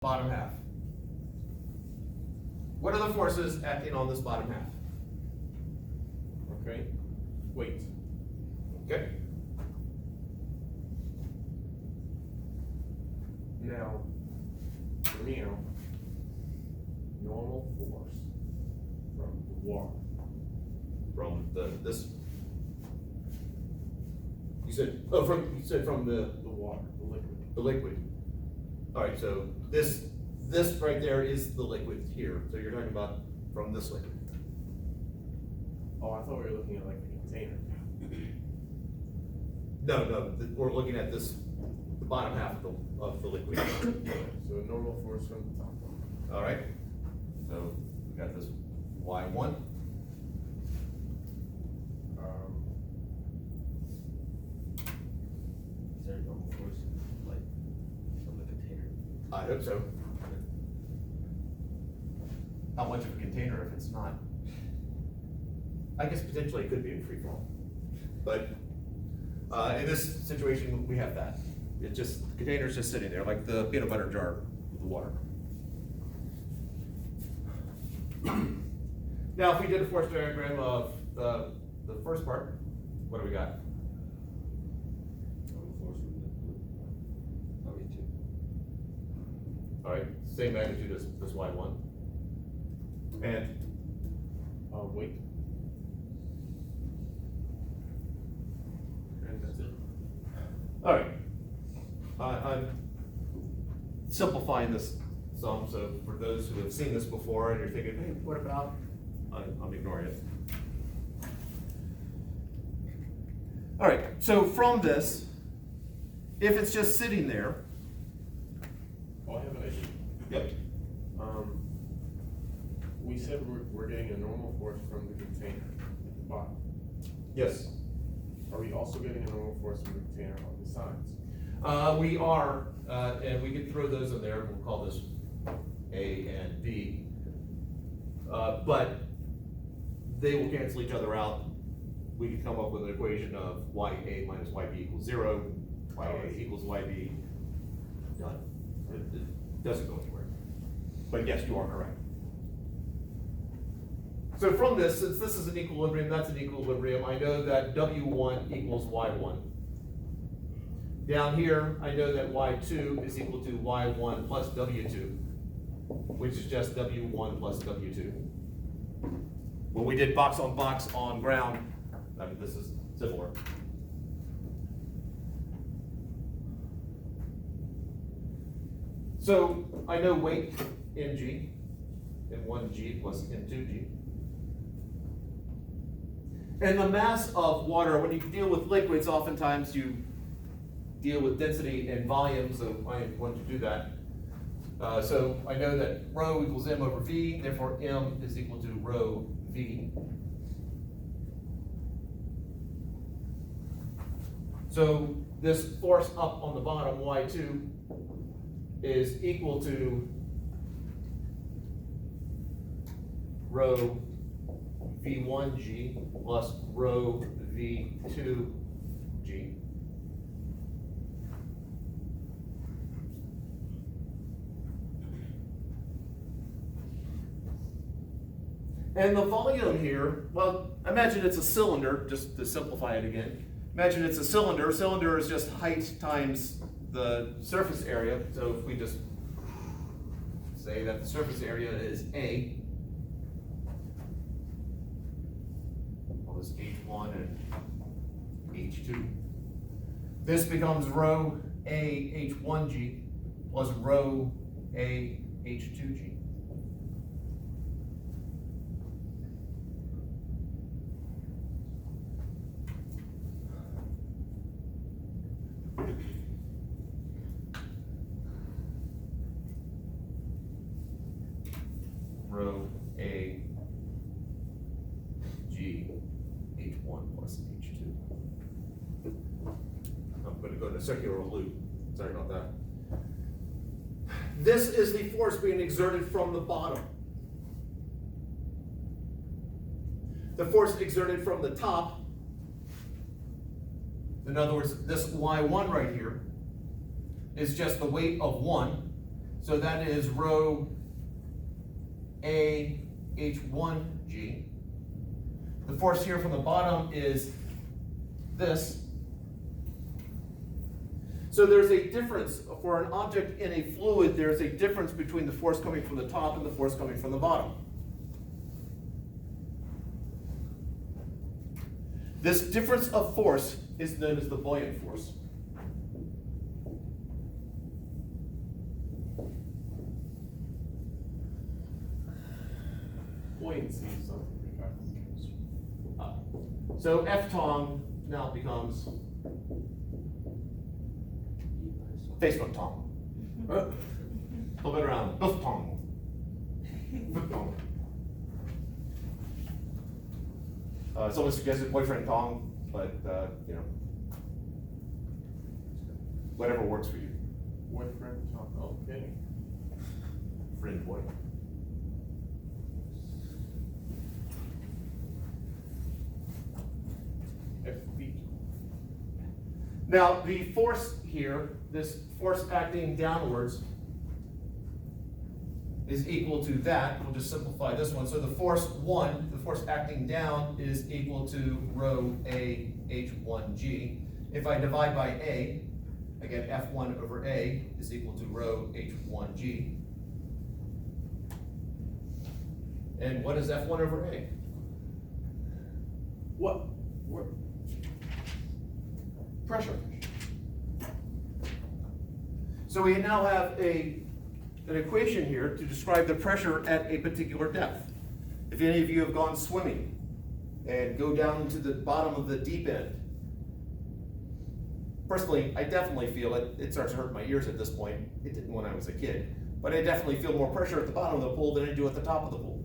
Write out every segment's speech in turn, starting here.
bottom half. What are the forces acting on this bottom half? Okay, weight. Okay. Now, for me, normal force from the water. From this. You said from The water, the liquid. the liquid. All right, so this right there is the liquid here. So you're talking about from this liquid. Oh, I thought we were looking at like a container. No, we're looking at this, the bottom half of the liquid. So normal force from the top. All right. So we got this Y1. Is there no force like from the container? I hope so. How much of a container if it's not? I guess potentially it could be in free fall. But in this situation, we have that. It just, the container's just sitting there, like the peanut butter jar with the water. Now, if we did a force diagram of the first part, what do we got? No force from the probably two. All right, same magnitude as this Y1. And Weight. And that's it. all right, I'm simplifying this some, so for those who have seen this before and you're thinking, hey, what about? I'm ignoring it. All right, so from this, if it's just sitting there, Oh, I have an idea. yep, We said we're getting a normal force from the container at the bottom. yes, Are we also getting a normal force from the container on the sides? we are, and we can throw those in there. We'll call this A and B, but they will cancel each other out. We can come up with an equation of YA minus YB equals 0, YA equals YB, done. It doesn't go anywhere. But yes, you are correct. So from this, since this is an equilibrium, that's an equilibrium, I know that W1 equals Y1. Down here, I know that Y2 is equal to Y1 plus W2, which is just W1 plus W2. When we did box on ground, I mean, this is similar. So I know weight mg, m1g plus m2g. And the mass of water, when you deal with liquids, oftentimes you deal with density and volume, so I am going to do that. So I know that rho equals m over v, therefore m is equal to rho v. So this force up on the bottom, Y2, is equal to rho V1G plus rho V2G. And the volume here, well, imagine it's a cylinder, just to simplify it again. Imagine it's a cylinder. Cylinder is just height times the surface area. So if we just say that the surface area is A, well, this H1 and H2. This becomes rho A H1G plus rho A H2G. Rho A G H1 plus H2. I'm going to go in a circular loop. Sorry about that. This is the force being exerted from the bottom. The force exerted from the top, in other words, this Y1 right here, is just the weight of 1. So that is rho A H1G. The force here from the bottom is this. So there's a difference, for an object in a fluid, there's a difference between the force coming from the top and the force coming from the bottom. This difference of force is known as the buoyant force. Buoyancy is something. So F tong now becomes Facebook tong. Flip it around, Buff tong. Flip tong. Someone suggested boyfriend tong, but you know, whatever works for you. Boyfriend talk, okay. Friend boy. FB. Now, the force here, this force acting downwards, is equal to that. We'll just simplify this one. So the force 1, the force acting down, is equal to rho A H1G. If I divide by A, I get F1 over A is equal to rho H1G. And what is F1 over A? What? Pressure. So we now have an equation here to describe the pressure at a particular depth. If any of you have gone swimming and go down to the bottom of the deep end, personally, I definitely feel it. It starts to hurt my ears at this point. It didn't when I was a kid. But I definitely feel more pressure at the bottom of the pool than I do at the top of the pool.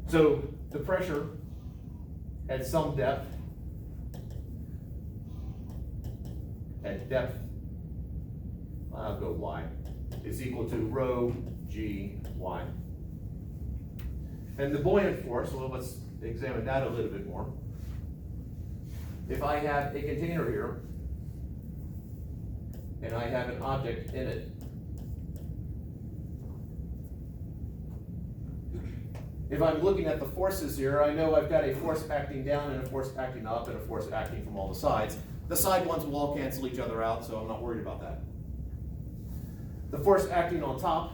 So the pressure at some depth, I'll go Y, is equal to rho G Y. And the buoyant force, well, let's examine that a little bit more. If I have a container here, and I have an object in it, if I'm looking at the forces here, I know I've got a force acting down and a force acting up and a force acting from all the sides. The side ones will all cancel each other out, so I'm not worried about that. The force acting on top,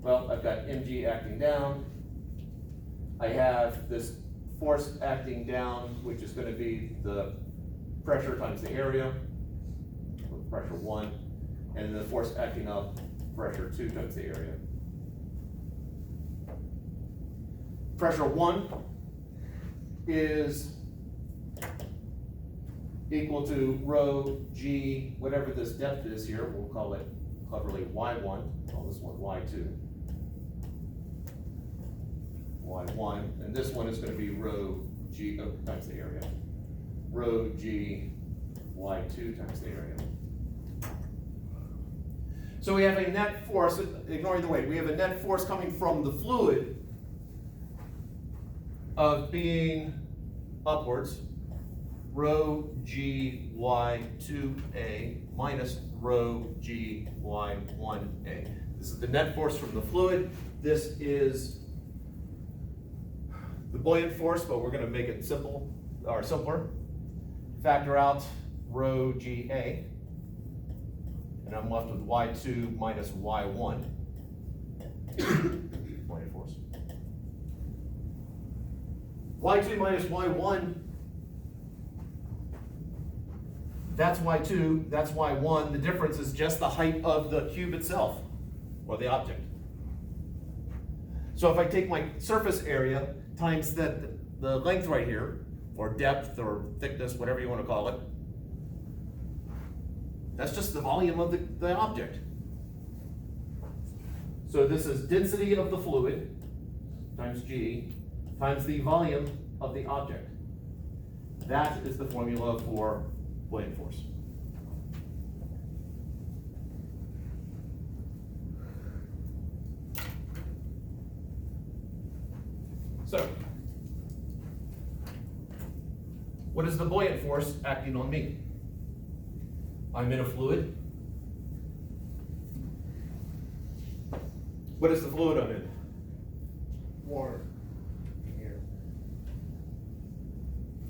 well, I've got mg acting down. I have this force acting down, which is going to be the pressure times the area, pressure 1, and the force acting up, pressure 2 times the area. Pressure 1 is equal to rho G, whatever this depth is here, we'll call it cleverly Y1, call this one Y2. Y1, and this one is going to be rho G times the area. Rho G Y2 times the area. So we have a net force, ignoring the weight, we have a net force coming from the fluid of being upwards, rho G Y2A minus rho G Y1A. This is the net force from the fluid. This is the buoyant force, but we're going to make it simple or simpler. Factor out rho GA, and I'm left with Y2 minus Y1. Buoyant force. Y2 minus Y1, that's Y2, that's Y1. The difference is just the height of the cube itself, or the object. So if I take my surface area times the length right here, or depth, or thickness, whatever you want to call it, that's just the volume of the object. So this is density of the fluid times G times the volume of the object. That is the formula for buoyant force. So, what is the buoyant force acting on me? I'm in a fluid. What is the fluid I'm in? Water. Here.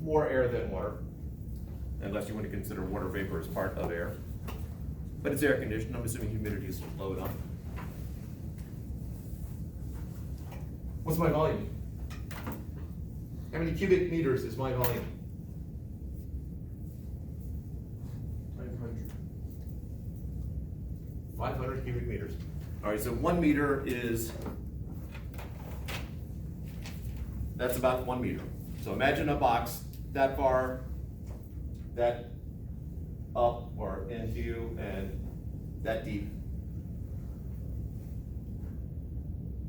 More air than water, unless you want to consider water vapor as part of air. But it's air conditioned, I'm assuming humidity is low enough. What's my volume? How many cubic meters is my volume? 500. 500 cubic meters. All right, so 1 meter is, that's about 1 meter. So imagine a box that far, that up or into, and that deep.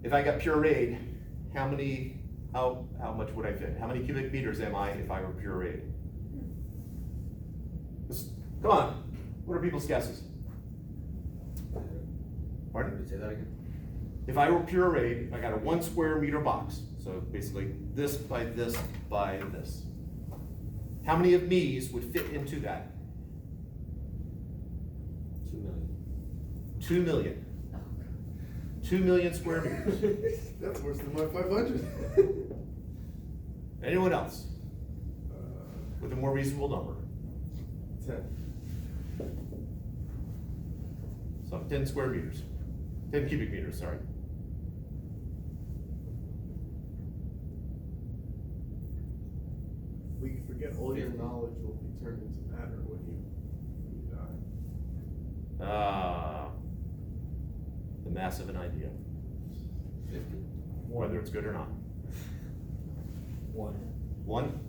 If I got pureed, how much would I fit? How many cubic meters am I if I were pureed? Come on, what are people's guesses? Pardon? Say that again? If I were pureed, I got a 1 square meter box, so basically this by this by this. How many of me's would fit into that? 2 million. 2 million. 2 million square meters. That's worse than my 500. Anyone else with a more reasonable number? 10. So 10 square meters. 10 cubic meters, sorry. We forget all your knowledge will be turned into matter when you die. The mass of an idea, 50. whether it's good or not. 1. 1?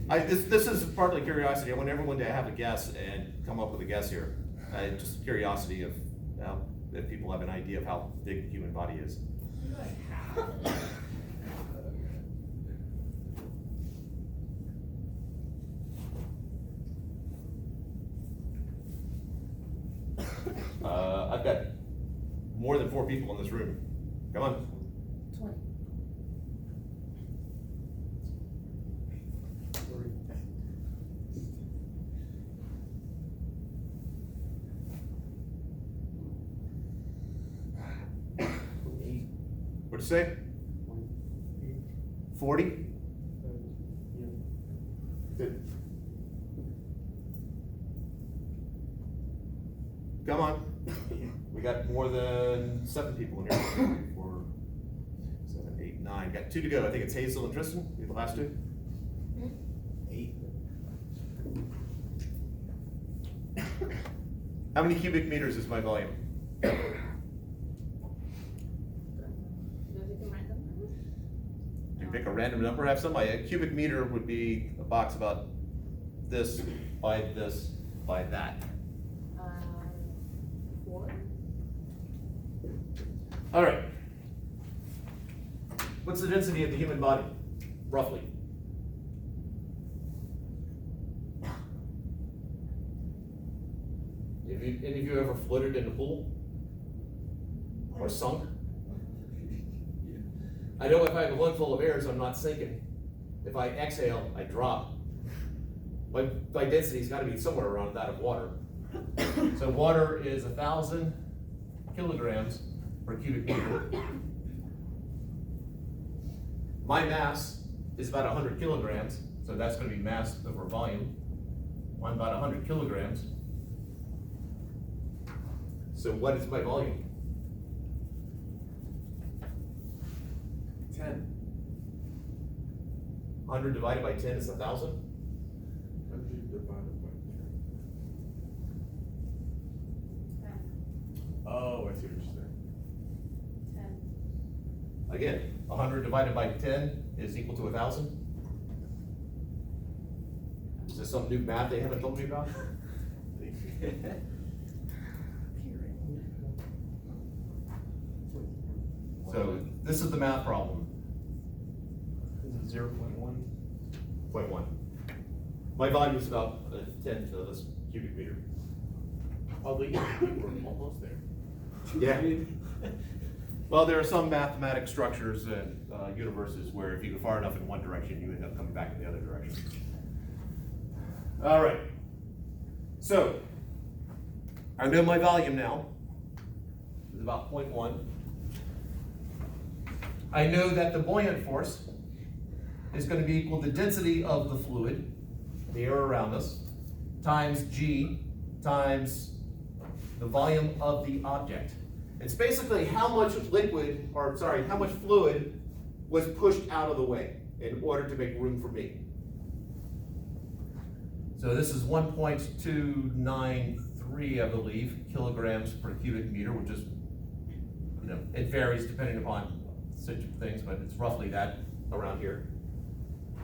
This is partly curiosity. I want everyone to have a guess and come up with a guess here. Just curiosity of if people have an idea of how big the human body is. I've got more than 4 people in this room. Come on. 20. What'd you say? 40? Good. Come on. We got more than 7 people in here. 3, 4, 7, 8, 9. Got 2 to go. I think it's Hazel and Tristan. You the last 2? 8. How many cubic meters is my volume? Do I pick a random number? You pick a random number, have somebody. A cubic meter would be a box about this by that. 4. All right. What's the density of the human body, roughly? Any of you ever floated in a pool? Or sunk? I know if I have a lung full of air, so I'm not sinking. If I exhale, I drop. My density's gotta be somewhere around that of water. So water is 1,000 kilograms per cubic meter. My mass is about 100 kilograms, so that's gonna be mass over volume. I'm about 100 kilograms. So what is my volume? 10. 100 divided by 10 is 1,000? 100 divided by 10. 10. Oh, I see what you're saying. 10. Again, 100 divided by 10 is equal to 1,000? Is this some new math they haven't told me about? So this is the math problem. Is it 0.1? 0.1. My volume is about 10 to this cubic meter. Although you were almost there. Yeah. Well, there are some mathematic structures and universes where if you go far enough in one direction, you end up coming back in the other direction. All right. So, I know my volume now. It's about 0.1. I know that the buoyant force is going to be equal to the density of the fluid, the air around us, times G times the volume of the object. It's basically how much how much fluid was pushed out of the way in order to make room for me. So this is 1.293, I believe, kilograms per cubic meter, which is, it varies depending upon such things, but it's roughly that around here.